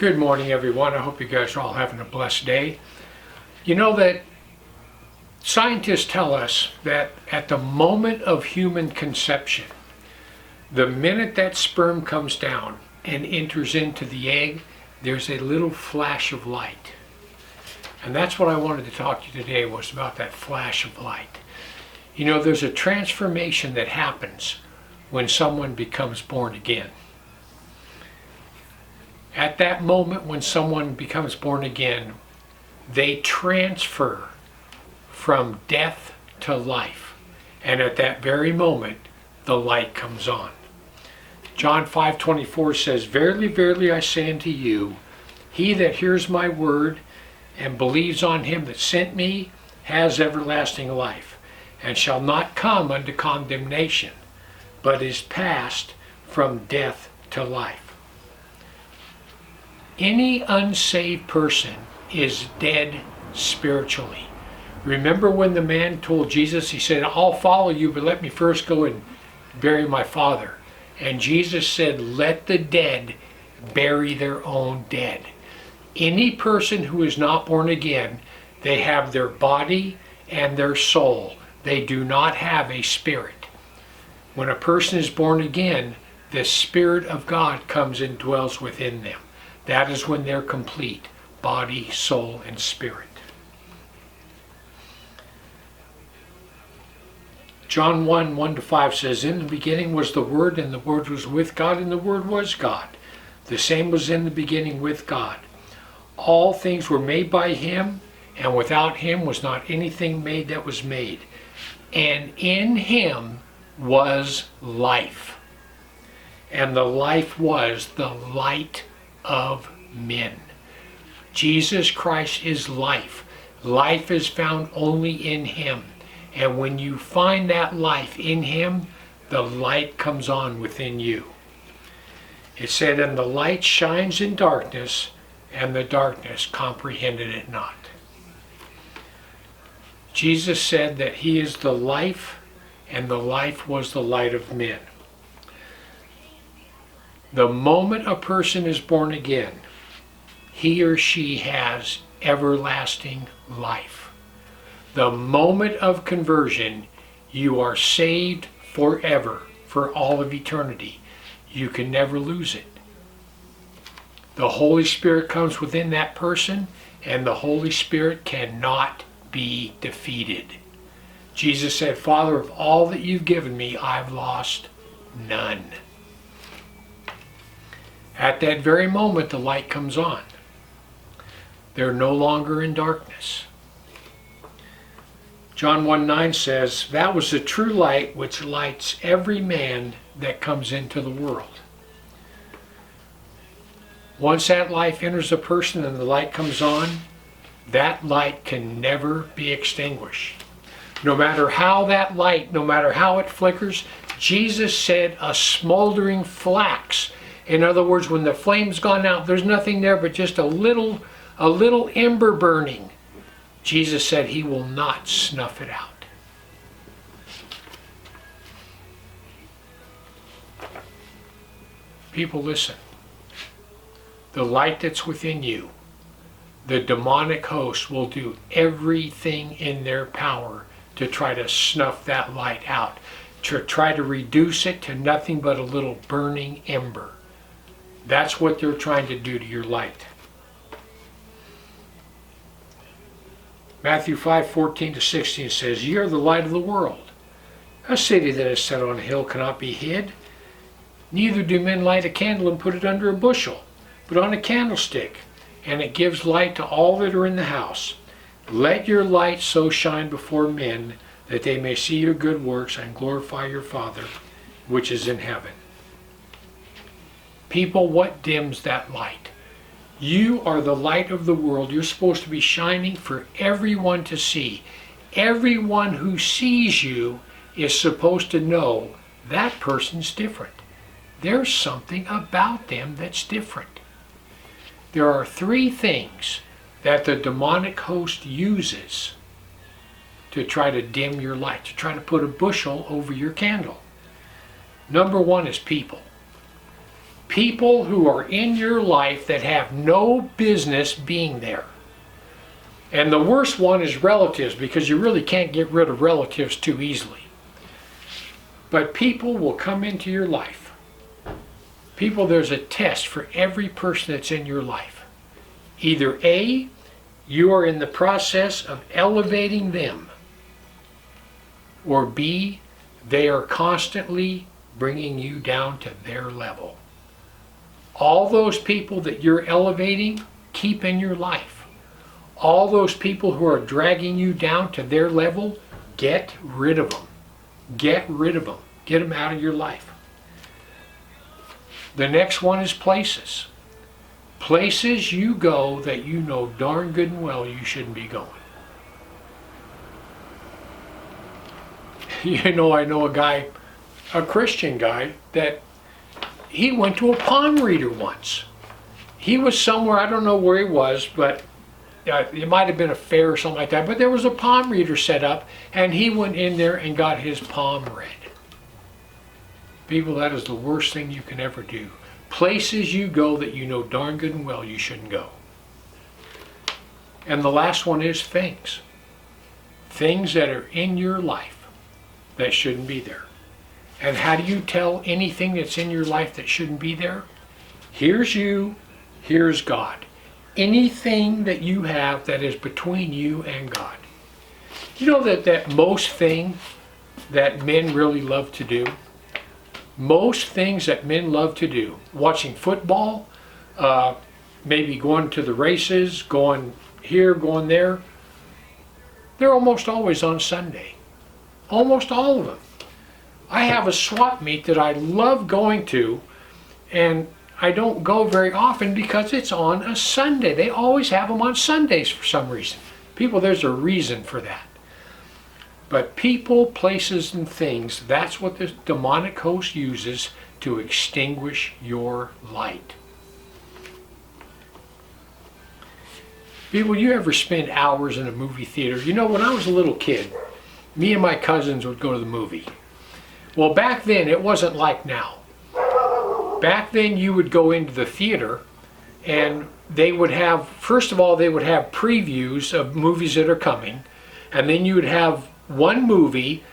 Good morning, everyone. I hope you guys are all having a blessed day. You know that scientists tell us that at the moment of human conception, the minute that sperm comes down and enters into the egg, there's a little flash of light. And that's what I wanted to talk to you today, was about that flash of light. You know, there's a transformation that happens when someone becomes born again. At that moment when someone becomes born again, they transfer from death to life. And at that very moment, the light comes on. John 5:24 says, "Verily, verily, I say unto you, he that hears my word and believes on him that sent me has everlasting life, and shall not come unto condemnation, but is passed from death to life." Any unsaved person is dead spiritually. Remember when the man told Jesus, he said, "I'll follow you, but let me first go and bury my father." And Jesus said, "Let the dead bury their own dead." Any person who is not born again, they have their body and their soul. They do not have a spirit. When a person is born again, the Spirit of God comes and dwells within them. That is when they're complete, body, soul, and spirit. John 1:1-5 says, "In the beginning was the Word, and the Word was with God, and the Word was God. The same was in the beginning with God. All things were made by him, and without him was not anything made that was made. And in him was life. And the life was the light of men." Jesus Christ is life. Life is found only in him. And when you find that life in him, the light comes on within you. It said, "And the light shines in darkness, and the darkness comprehended it not." Jesus said that he is the life, and the life was the light of men. The moment a person is born again, he or she has everlasting life. The moment of conversion, you are saved forever, for all of eternity. You can never lose it. The Holy Spirit comes within that person, and the Holy Spirit cannot be defeated. Jesus said, "Father, of all that you've given me, I've lost none." At that very moment, the light comes on. They're no longer in darkness. John 1:9 says, "That was the true light which lights every man that comes into the world." Once that life enters a person and the light comes on, that light can never be extinguished. No matter how that light, no matter how it flickers, Jesus said a smoldering flax. In other words, when the flame's gone out, there's nothing there but just a little ember burning. Jesus said he will not snuff it out. People, listen. The light that's within you, the demonic host will do everything in their power to try to snuff that light out, to try to reduce it to nothing but a little burning ember. That's what they're trying to do to your light. Matthew 5:14-16 says, "Ye are the light of the world. A city that is set on a hill cannot be hid. Neither do men light a candle and put it under a bushel, but on a candlestick, and it gives light to all that are in the house. Let your light so shine before men, that they may see your good works and glorify your Father which is in heaven." People, what dims that light? You are the light of the world. You're supposed to be shining for everyone to see. Everyone who sees you is supposed to know that person's different. There's something about them that's different. There are three things that the demonic host uses to try to dim your light, to try to put a bushel over your candle. Number one is people. People who are in your life that have no business being there. And the worst one is relatives, because you really can't get rid of relatives too easily. But people will come into your life. People, there's a test for every person that's in your life. Either A, you are in the process of elevating them, or B, they are constantly bringing you down to their level. All those people that you're elevating, keep in your life. All those people who are dragging you down to their level, get rid of them. Get rid of them. Get them out of your life. The next one is places. Places you go that you know darn good and well you shouldn't be going. You know, I know a guy, a Christian guy, that he went to a palm reader once. He was somewhere, I don't know where he was, but it might have been a fair or something like that, but there was a palm reader set up, and he went in there and got his palm read. People, that is the worst thing you can ever do. Places you go that you know darn good and well you shouldn't go. And the last one is things. Things that are in your life that shouldn't be there. And how do you tell anything that's in your life that shouldn't be there? Here's you, here's God. Anything that you have that is between you and God. You know that most thing that men really love to do, most things that men love to do, watching football, maybe going to the races, going here, going there, they're almost always on Sunday. Almost all of them. I have a swap meet that I love going to, and I don't go very often because it's on a Sunday. They always have them on Sundays for some reason. People, there's a reason for that. But people, places, and things, that's what the demonic host uses to extinguish your light. People, you ever spend hours in a movie theater? You know, when I was a little kid, me and my cousins would go to the movie. Well, back then, it wasn't like now. Back then, you would go into the theater, and they would have, first of all, they would have previews of movies that are coming, and then you would have one movie,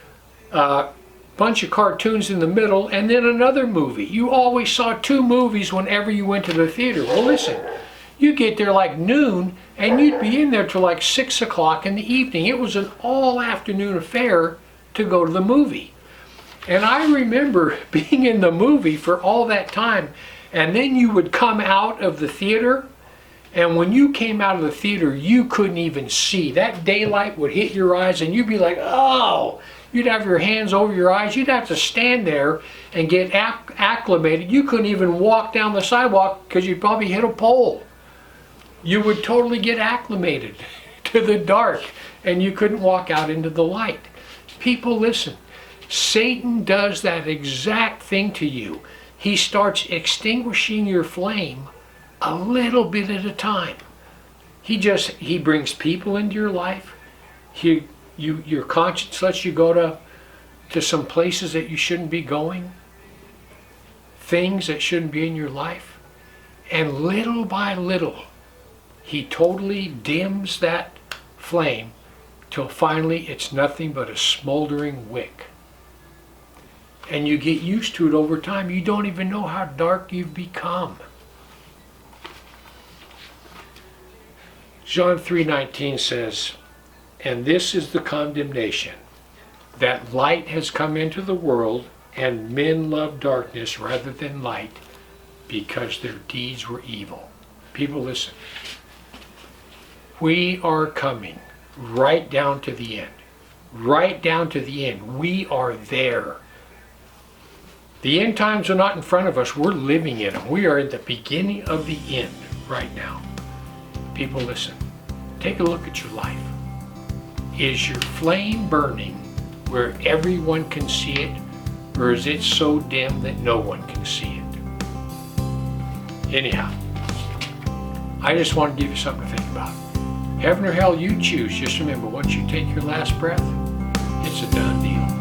a bunch of cartoons in the middle, and then another movie. You always saw two movies whenever you went to the theater. Well, listen, you get there like noon, and you'd be in there till like 6 o'clock in the evening. It was an all-afternoon affair to go to the movie. And I remember being in the movie for all that time, and then you would come out of the theater, and when you came out of the theater, you couldn't even see. That daylight would hit your eyes, and you'd be like, oh! You'd have your hands over your eyes. You'd have to stand there and get acclimated. You couldn't even walk down the sidewalk because you'd probably hit a pole. You would totally get acclimated to the dark, and you couldn't walk out into the light. People, listen. Satan does that exact thing to you. He starts extinguishing your flame a little bit at a time. He brings people into your life. Your conscience lets you go to some places that you shouldn't be going. Things that shouldn't be in your life. And little by little, he totally dims that flame till finally it's nothing but a smoldering wick. And you get used to it over time. You don't even know how dark you've become. John 3:19 says, and this is the condemnation, that light has come into the world, and men love darkness rather than light, because their deeds were evil. People, listen. We are coming right down to the end. Right down to the end. We are there. The end times are not in front of us. We're living in them. We are at the beginning of the end right now. People, listen. Take a look at your life. Is your flame burning where everyone can see it, or is it so dim that no one can see it? Anyhow, I just want to give you something to think about. Heaven or hell, you choose. Just remember, once you take your last breath, it's a done deal.